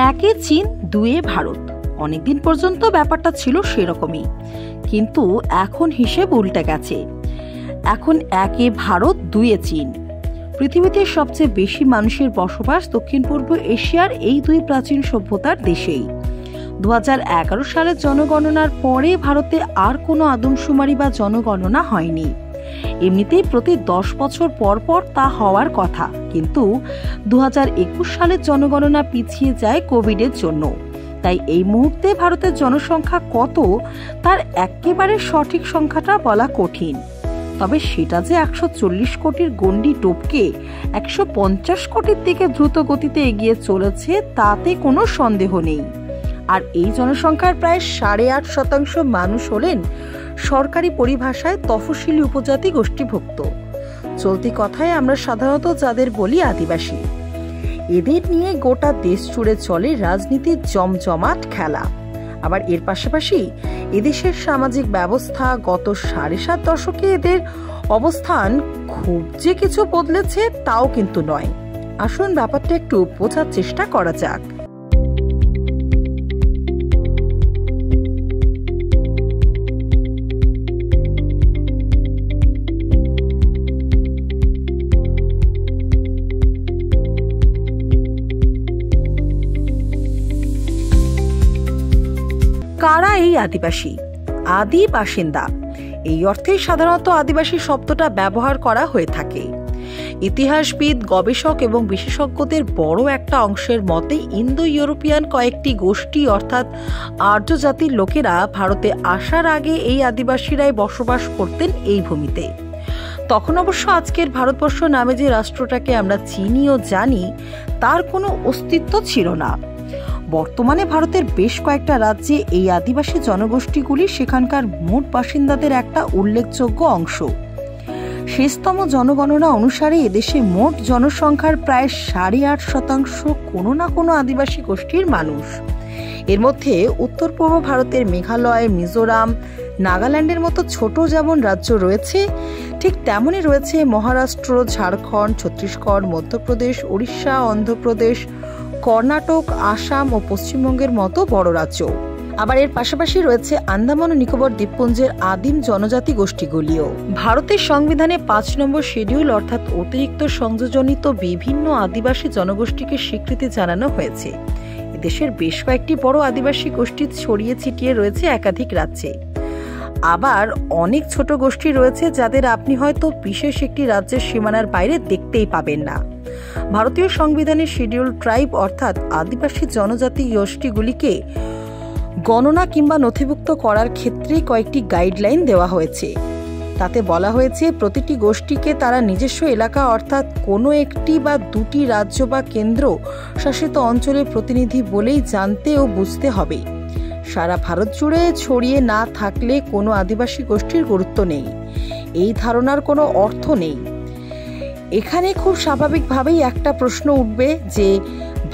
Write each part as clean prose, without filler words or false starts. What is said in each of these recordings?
একে চীন, দুয়ে ভারত। অনেকদিন পর্যন্ত ব্যাপারটা ছিল সেরকমই, কিন্তু এখন হিসেব উল্টে গেছে। এখন একে ভারত, দুয়ে চীন। পৃথিবীতে সবচেয়ে বেশি মানুষের বসবাস দক্ষিণ পূর্ব এশিয়ার এই দুই প্রাচীন সভ্যতার দেশেই। 2011 সালের জনগণনার পরে ভারতে আর কোনো আদমশুমারি বা জনগণনা হয়নি। এমনিতেই প্রতি 10 বছর পর পর তা হওয়ার কথা, কিন্তু 2021 সালের জনগণনা পিছিয়ে যায় কোভিডের জন্য। তাই এই মুহূর্তে ভারতের জনসংখ্যা কত তার একেবারে সঠিক সংখ্যাটা বলা কঠিন। তবে সেটা যে 140 কোটির গণ্ডি টপকে 150 কোটির দিকে দ্রুত গতিতে এগিয়ে চলেছে তাতে কোনো সন্দেহ নেই। আর এই জনসংখ্যার প্রায় 8.5% মানুষ হলেন সরকারি পরিভাষায় তফসিলি উপজাতি গোষ্ঠীভুক্ত। চলতি কথায় আমরা সাধারণত যাদের বলি আদিবাসী। এদের নিয়ে গোটা দেশ জুড়ে চলে রাজনীতির জমজমাট খেলা। আবার এর পাশাপাশি এদেশের সামাজিক ব্যবস্থা গত 7.5 দশকে এদের অবস্থান খুব যে কিছু বদলেছে তাও কিন্তু নয়। আসুন ব্যাপারটা একটু বোঝার চেষ্টা করা যাক। কারা এই আদিবাসী? আদি বাসিন্দা এই অর্থে সাধারণত আদিবাসী শব্দটা ব্যবহার করা হয়ে থাকে। ইতিহাসবিদ, গবেষক এবং বিশেষজ্ঞদের বড় একটা অংশের মতে ইন্দো ইউরোপিয়ান কয়েকটি গোষ্ঠী অর্থাৎ আর্য জাতির লোকেরা ভারতে আসার আগে এই আদিবাসীরাই বসবাস করতেন এই ভূমিতে। তখন অবশ্য আজকের ভারতবর্ষ নামে যে রাষ্ট্রটাকে আমরা চিনি ও জানি তার কোনো অস্তিত্ব ছিল না। বর্তমানে ভারতের বেশ কয়েকটা রাজ্যে এই আদিবাসী জনগোষ্ঠীগুলি সেখানকার মোট বাসিন্দাদের একটা উল্লেখযোগ্য অংশ। শেষতম জনগণনা অনুসারে এদেশে মোট জনসংখ্যার প্রায় 8.5% কোনো না কোনো আদিবাসী গোষ্ঠীর মানুষ। এর মধ্যে উত্তর পূর্ব ভারতের মেঘালয়, মিজোরাম, নাগাল্যান্ডের মতো ছোট যেমন রাজ্য রয়েছে, ঠিক তেমনই রয়েছে মহারাষ্ট্র, ঝাড়খণ্ড, ছত্তিশগড়, মধ্যপ্রদেশ, উড়িষ্যা, অন্ধ্রপ্রদেশ, কর্ণাটক, আসাম ও পশ্চিমবঙ্গের মতো বড় রাজ্য। আবার এর পাশাপাশি রয়েছে আন্দামান ও নিকোবর দ্বীপপুঞ্জের আদিম জনজাতি গোষ্ঠীগুলিও। ভারতের সংবিধানে 5 নম্বর শিডিউল অর্থাৎ অতিরিক্ত সংযোজনিত বিভিন্ন আদিবাসী জনগোষ্ঠীকে স্বীকৃতি জানানো হয়েছে। দেশের বেশ কয়েকটি বড় আদিবাসী গোষ্ঠী ছড়িয়ে ছিটিয়ে রয়েছে একাধিক রাজ্যে। আবার অনেক ছোট গোষ্ঠী রয়েছে যাদের আপনি হয়তো বিশেষ একটি রাজ্যের সীমানার বাইরে দেখতেই পাবেন না। ভারতীয় সংবিধানের শিডিউল ট্রাইব অর্থাৎ আদিবাসী জনজাতি গোষ্ঠীগুলিকে গণনা কিংবা নথিভুক্ত করার ক্ষেত্রে কয়েকটি গাইডলাইন দেওয়া হয়েছে। তাতে বলা হয়েছে প্রতিটি গোষ্ঠীকে তারা নিজস্ব এলাকা অর্থাৎ কোনো একটি বা দুটি রাজ্য বা কেন্দ্র শাসিত অঞ্চলের প্রতিনিধি বলেই জানতে ও বুঝতে হবে। সারা ভারত জুড়ে ছড়িয়ে না থাকলে কোনো আদিবাসী গোষ্ঠীর গুরুত্ব নেই, এই ধারণার কোনো অর্থ নেই। এখানে খুব স্বাভাবিকভাবেই একটা প্রশ্ন উঠবে যে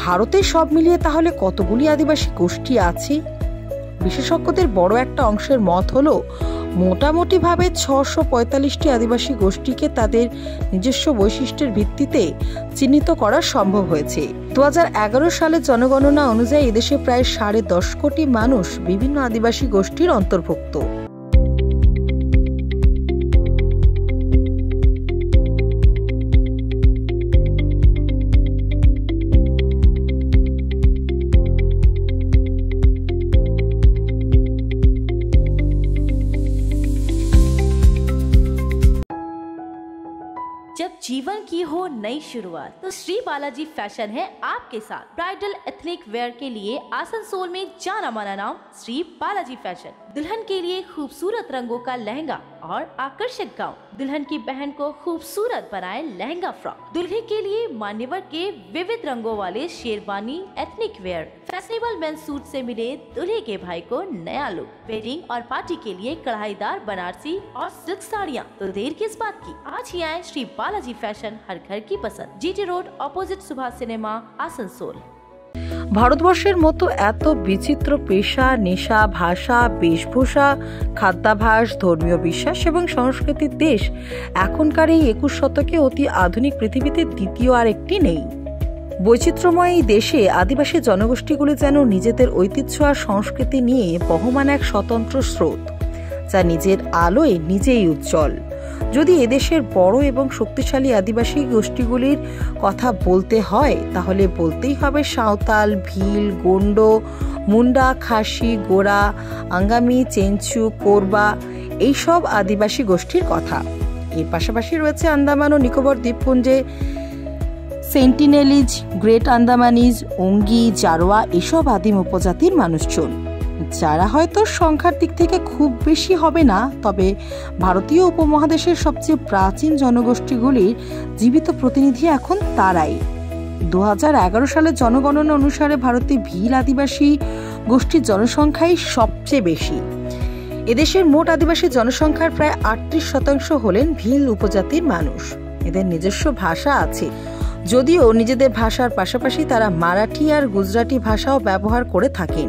ভারতে সব মিলিয়ে তাহলে কতগুলি আদিবাসী গোষ্ঠী আছে? বিশেষজ্ঞদের বড় একটা অংশের মত হলো মোটামুটিভাবে 645টি আদিবাসী গোষ্ঠীকে তাদের নিজস্ব বৈশিষ্ট্যের ভিত্তিতে চিহ্নিত করা সম্ভব হয়েছে। 2011 সালের জনগণনা অনুযায়ী এদেশে প্রায় 10.5 কোটি মানুষ বিভিন্ন আদিবাসী গোষ্ঠীর অন্তর্ভুক্ত। जब जीवन की हो नई शुरुआत तो श्री बालाजी फैशन है आपके साथ। ब्राइडल एथनिक वेयर के लिए आसनसोल में जाना माना नाम श्री बालाजी फैशन। दुल्हन के लिए खूबसूरत रंगों का लहंगा और आकर्षक गाउन, दुल्हन की बहन को खूबसूरत बनाए लहंगा फ्रॉक, दुल्हे के लिए मान्यवर के विविध रंगों वाले sherwani, ethnic wear, fashionable men's suit से मिले दुल्हे के भाई को नया लुक, वेडिंग और पार्टी के लिए कढ़ाईदार बनारसी और सिल्क साड़ियाँ। तो देर किस बात की, आज ही आए श्री बालाजी फैशन, हर घर की पसंद, GT road opposite Subhash cinema, Asansol. ভারতবর্ষের মতো এত বিচিত্র পেশা, নেশা, ভাষা, বেশভূষা, খাদ্যাভ্যাস, ধর্মীয় বিশ্বাস এবং সংস্কৃতির দেশ এখনকার এই 21 শতকে অতি আধুনিক পৃথিবীতে দ্বিতীয় আর একটি নেই। বৈচিত্র্যময় এই দেশে আদিবাসী জনগোষ্ঠীগুলি যেন নিজেদের ঐতিহ্য আর সংস্কৃতি নিয়ে বহমান এক স্বতন্ত্র স্রোত, যা নিজের আলোয় নিজেই উজ্জ্বল। যদি এদেশের বড় এবং শক্তিশালী আদিবাসী গোষ্ঠীগুলির কথা বলতে হয়, তাহলে বলতেই হবে সাঁওতাল, ভিল, গোন্ড, মুন্ডা, খাসি, গোরা, আঙ্গামি, চেঞ্চু, কোরবা এইসব আদিবাসী গোষ্ঠীর কথা। এর পাশাপাশি রয়েছে আন্দামান ও নিকোবর দ্বীপপুঞ্জে সেন্টিনেলিজ, গ্রেট আন্দামানিজ, ওঙ্গি, জারোয়া এসব আদিম উপজাতির মানুষজন, যারা হয়তো সংখ্যার দিক থেকে খুব বেশি হবে না, তবে ভারতীয় উপমহাদেশের সবচেয়ে প্রাচীন জনগোষ্ঠীগুলির জীবিত প্রতিনিধি এখন তারাই। 2011 সালের জনগণনা অনুসারে ভারতে ভিল আদিবাসী গোষ্ঠীর জনসংখ্যাই সবচেয়ে বেশি। এদেশের মোট আদিবাসী জনসংখ্যার প্রায় 38% হলেন ভিল উপজাতির মানুষ। এদের নিজস্ব ভাষা আছে, যদিও নিজেদের ভাষার পাশাপাশি তারা মারাঠি আর গুজরাটি ভাষাও ব্যবহার করে থাকেন।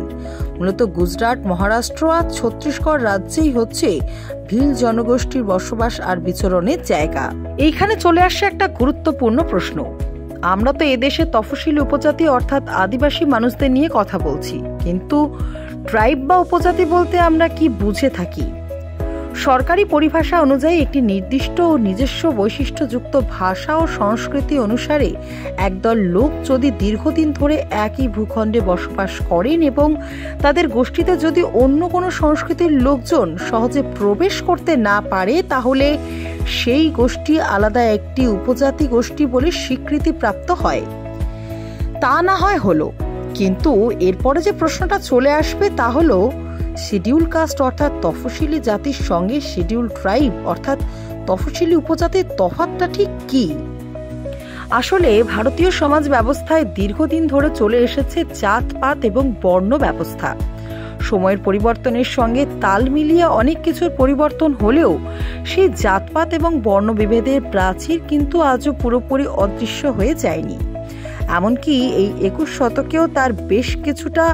মূলত গুজরাট, মহারাষ্ট্র আর ছত্তিশগড় রাজ্যেই হচ্ছে ভিল জনগোষ্ঠীর বসবাস আর বিচরণের জায়গা। এইখানে চলে আসছে একটা গুরুত্বপূর্ণ প্রশ্ন। আমরা তো এদেশে তফসিলি উপজাতি অর্থাৎ আদিবাসী মানুষদের নিয়ে কথা বলছি, কিন্তু ট্রাইব বা উপজাতি বলতে আমরা কি বুঝে থাকি? সরকারি পরিভাষা অনুযায়ী একটি নির্দিষ্ট ও নিজস্ব বৈশিষ্ট্যযুক্ত ভাষা ও সংস্কৃতি অনুসারে একদল লোক যদি দীর্ঘদিন ধরে একই ভূখণ্ডে বসবাস করেন এবং তাদের গোষ্ঠীতে যদি অন্য কোনো সংস্কৃতির লোকজন সহজে প্রবেশ করতে না পারে, তাহলে সেই গোষ্ঠী আলাদা একটি উপজাতি গোষ্ঠী বলে স্বীকৃতি প্রাপ্ত হয়। তা না হয় হলো, কিন্তু এরপরে যে প্রশ্নটা চলে আসবে তা হলো শিডিউল কাস্ট অর্থাৎ তফসিলি জাতির সঙ্গে শিডিউল ট্রাইব অর্থাৎ তফসিলি উপজাতির তফাৎটা ঠিক কি? আসলে ভারতীয় সমাজ ব্যবস্থায় দীর্ঘদিন ধরে চলে এসেছে জাতপাত এবং বর্ণ ব্যবস্থা। সময়ের পরিবর্তনের সঙ্গে তাল মিলিয়ে অনেক কিছুর পরিবর্তন হলেও সেই জাতপাত এবং বর্ণ বিভেদের প্রাচীর কিন্তু আজও পুরোপুরি অদৃশ্য হয়ে যায়নি। এমনকি এই 21 শতকেও তার বেশ কিছুটা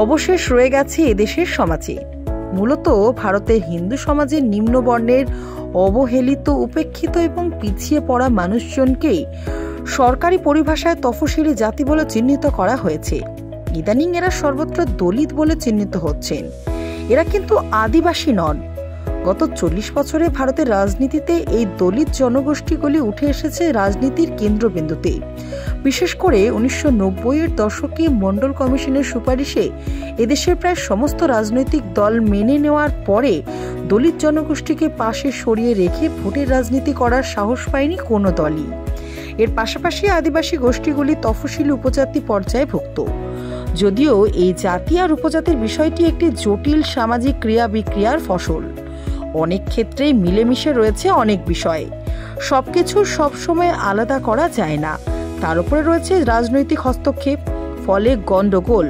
অবশেষ রয়ে গেছে এদেশের সমাজে। মূলত ভারতের হিন্দু সমাজের নিম্নবর্ণের অবহেলিত, উপেক্ষিত এবং পিছিয়ে পড়া মানুষজনকেই সরকারি পরিভাষায় তফসিলি জাতি বলে চিহ্নিত করা হয়েছে। ইদানিং এরা সর্বত্র দলিত বলে চিহ্নিত হচ্ছেন। এরা কিন্তু আদিবাসী নন। গত 40 বছরে ভারতের রাজনীতিতে এই দলিত জনগোষ্ঠীগুলি উঠে এসেছে রাজনীতির কেন্দ্রবিন্দুতে। বিশেষ করে 1990-এর দশকে মন্ডল কমিশনের সুপারিশে এদেশের প্রায় সমস্ত রাজনৈতিক দল মেনে নেওয়ার পরে দলিত জনগোষ্ঠীকে পাশে সরিয়ে রেখে ভোটের রাজনীতি করার সাহস পায়নি কোনো দলই। এর পাশাপাশি আদিবাসী গোষ্ঠীগুলি তফসিলি উপজাতি পর্যায়ে ভুক্ত। যদিও এই জাতি আর উপজাতির বিষয়টি একটি জটিল সামাজিক ক্রিয়া বিক্রিয়ার ফসল। অনেক ক্ষেত্রেই মিলেমিশে রয়েছে অনেক বিষয়। সবকিছু সবসময় আলাদা করা যায় না। তার উপরে রয়েছে রাজনৈতিক হস্তক্ষেপ, ফলে গন্ডগোল,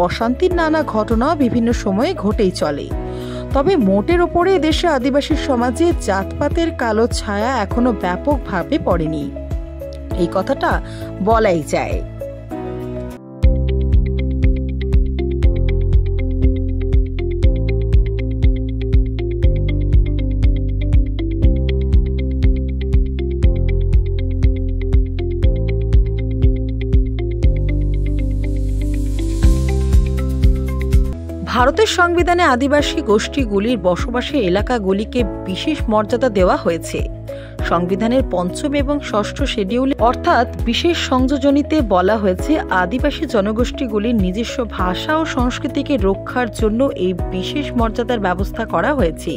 অশান্তির নানা ঘটনা বিভিন্ন সময়ে ঘটেই চলে। তবে মোটের ওপরে দেশে আদিবাসী সমাজে জাতপাতের কালো ছায়া এখনো ব্যাপকভাবে পড়েনি, এই কথাটা বলাই যায়। ভারতের সংবিধানে আদিবাসী গোষ্ঠীগুলির বসবাসের এলাকাগুলিকে বিশেষ মর্যাদা দেওয়া হয়েছে। সংবিধানের 5ম এবং 6ষ্ঠ শিডিউল অর্থাৎ বিশেষ সংযোজনীতে বলা হয়েছে আদিবাসী জনগোষ্ঠীগুলির নিজস্ব ভাষা ও সংস্কৃতিকে রক্ষার জন্য এই বিশেষ মর্যাদার ব্যবস্থা করা হয়েছে।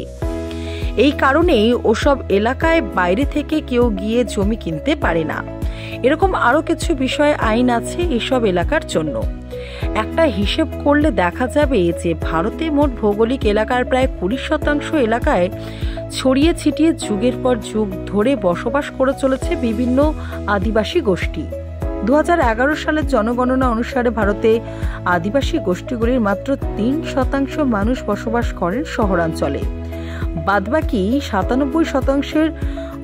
এই কারণেই ওসব এলাকায় বাইরে থেকে কেউ গিয়ে জমি কিনতে পারে না। এরকম আরো কিছু বিষয় আইন আছে এসব এলাকার জন্য। একটা হিসেব করলে দেখা যাবে যে ভারতে মোট ভৌগোলিক এলাকার প্রায় 20% এলাকায় ছড়িয়ে ছিটিয়ে যুগের পর যুগ ধরে বসবাস করে চলেছে বিভিন্ন আদিবাসী গোষ্ঠী। 2011 সালের জনগণনা অনুসারে ভারতে আদিবাসী গোষ্ঠীগুলির মাত্র 3% মানুষ বসবাস করেন শহরাঞ্চলে। বাদবাকি 97%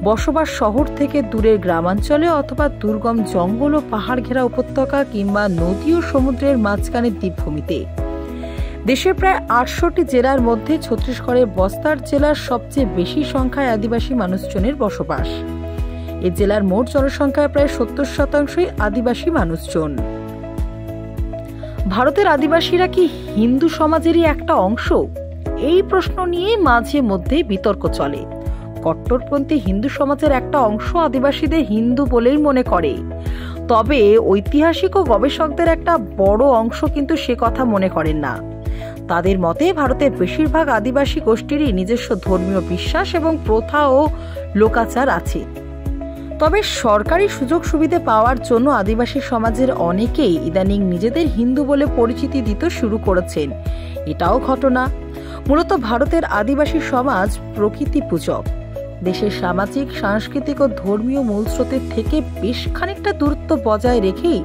বসবাস শহর থেকে দূরের গ্রামাঞ্চলে অথবা দুর্গম জঙ্গল ও পাহাড় ঘেরা উপত্যকা কিংবা নদী ও সমুদ্রের মাঝখানে দ্বীপভূমিতে। দেশের প্রায় 800টি জেলার মধ্যে ছত্তিশগড়ের বস্তার জেলার সবচেয়ে বেশি সংখ্যায় আদিবাসী মানুষজনের বসবাস। এই জেলার মোট জনসংখ্যার প্রায় 70% আদিবাসী মানুষজন। ভারতের আদিবাসীরা কি হিন্দু সমাজেরই একটা অংশ? এই প্রশ্ন নিয়ে মাঝে মধ্যে বিতর্ক চলে। কট্টরপন্থী হিন্দু সমাজের একটা অংশ আদিবাসীদের হিন্দু বলেই মনে করে, তবে ঐতিহাসিক ও গবেষকদের একটা বড় অংশ কিন্তু সে কথা মনে করেন না। তাদের মতে ভারতের বেশিরভাগ আদিবাসী গোষ্ঠীরই নিজস্ব ধর্মীয় বিশ্বাস এবং প্রথা ও লোকাচার আছে। তবে সরকারি সুযোগ সুবিধা পাওয়ার জন্য আদিবাসী সমাজের অনেকেই ইদানিং নিজেদের হিন্দু বলে পরিচিতি দিতে শুরু করেছেন, এটাও ঘটনা। মূলত ভারতের আদিবাসী সমাজ প্রকৃতি পূজক। দেশের সামাজিক, সাংস্কৃতিক ও ধর্মীয় মূলস্রোতের থেকে বেশ খানিকটা দূরত্ব বজায় রেখেই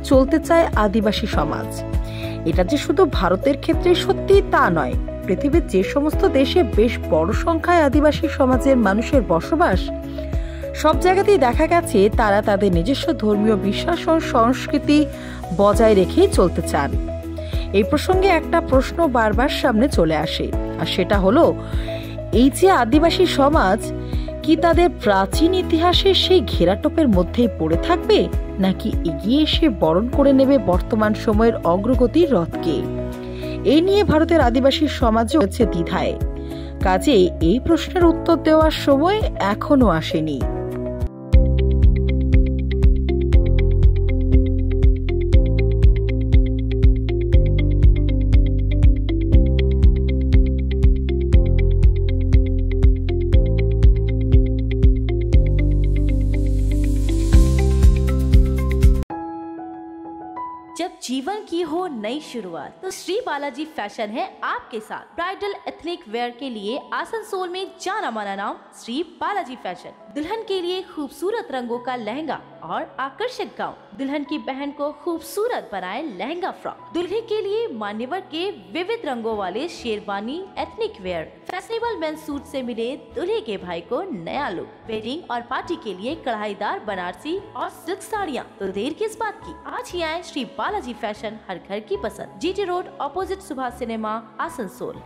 চলতে চায় আদিবাসী সমাজ। এটা যে শুধু ভারতের ক্ষেত্রে সত্যি তা নয়, পৃথিবীর যে সমস্ত দেশে বেশ বড় সংখ্যায় আদিবাসী সমাজের মানুষের বসবাস, সব জায়গাতেই দেখা গেছে তারা তাদের নিজস্ব ধর্মীয় বিশ্বাস ও সংস্কৃতি বজায় রেখেই চলতে চান। এই প্রসঙ্গে একটা প্রশ্ন বারবার সামনে চলে আসে, আর সেটা হলো, এই যে আদিবাসী সমাজ কি তাদের প্রাচীন ইতিহাসের সেই ঘেরাটোপের মধ্যেই পড়ে থাকবে, নাকি এগিয়ে এসে বরণ করে নেবে বর্তমান সময়ের অগ্রগতির রথকে? এই নিয়ে ভারতের আদিবাসী সমাজও হচ্ছে দ্বিধায়। কাজেই এই প্রশ্নের উত্তর দেওয়ার সময় এখনো আসেনি। जब जीवन की हो नई शुरुआत तो श्री बालाजी फैशन है आपके साथ। ब्राइडल एथनिक वेयर के लिए आसनसोल में जाना माना नाम श्री बालाजी फैशन। दुल्हन के लिए खूबसूरत रंगों का लहंगा और आकर्षक गाउन, दुल्हन की बहन को खूबसूरत बनाए लहंगा फ्रॉक, दुल्हे के लिए मान्यवर के विविध रंगों वाले sherwani ethnic wear, fashionable men's suit से मिले दुल्हे के भाई को नया लुक, वेडिंग और पार्टी के लिए कढ़ाईदार बनारसी और सिल्क साड़ियाँ। तो देर किस बात की, आज ही आए श्री बालाजी फैशन, हर घर की पसंद। GT road, opposite Subhash cinema, Asansol.